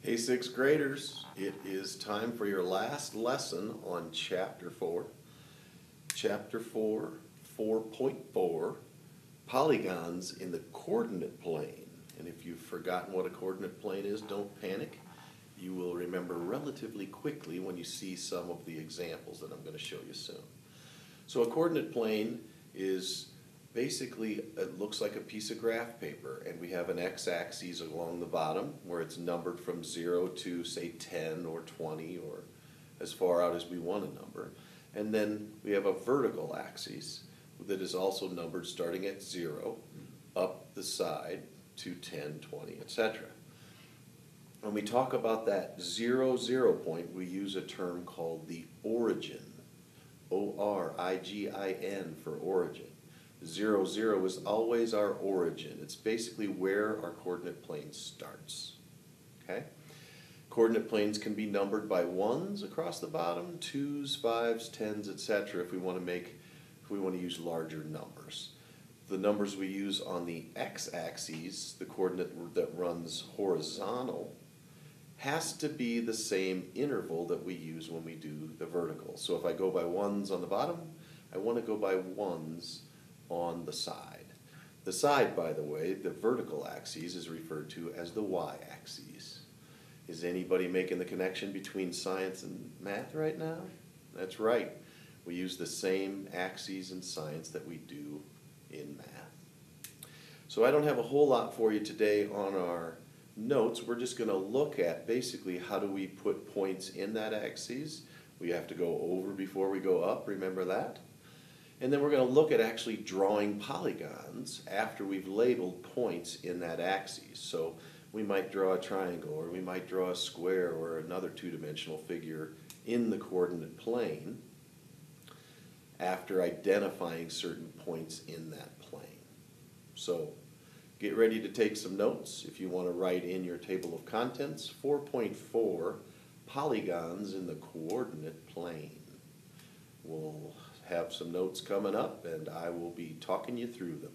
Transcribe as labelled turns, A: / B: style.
A: Hey, sixth graders, it is time for your last lesson on Chapter 4. Chapter 4, 4.4, Polygons in the coordinate plane. And if you've forgotten what a coordinate plane is, don't panic. You will remember relatively quickly when you see some of the examples that I'm going to show you soon. So a coordinate plane is basically, it looks like a piece of graph paper, and we have an x-axis along the bottom where it's numbered from 0 to, say, 10 or 20 or as far out as we want to number. And then we have a vertical axis that is also numbered starting at 0 up the side to 10, 20, etc. When we talk about that 0, 0 point, we use a term called the origin, O-R-I-G-I-N for origin. 0, 0 is always our origin. It's basically where our coordinate plane starts. Okay? Coordinate planes can be numbered by 1s across the bottom, 2s, 5s, 10s, etc. if we want to use larger numbers. The numbers we use on the x-axis, the coordinate that runs horizontal, has to be the same interval that we use when we do the vertical. So if I go by 1s on the bottom, I want to go by 1s on the side. The side, by the way, the vertical axis is referred to as the y-axis. Is anybody making the connection between science and math right now? That's right. We use the same axes in science that we do in math. So I don't have a whole lot for you today on our notes. We're just going to look at basically how do we put points in that axis. We have to go over before we go up, remember that? And then we're going to look at actually drawing polygons after we've labeled points in that axis. So we might draw a triangle, or we might draw a square, or another two-dimensional figure in the coordinate plane after identifying certain points in that plane. So get ready to take some notes if you want to write in your table of contents. 4.4, polygons in the coordinate plane. We'll have some notes coming up, and I will be talking you through them.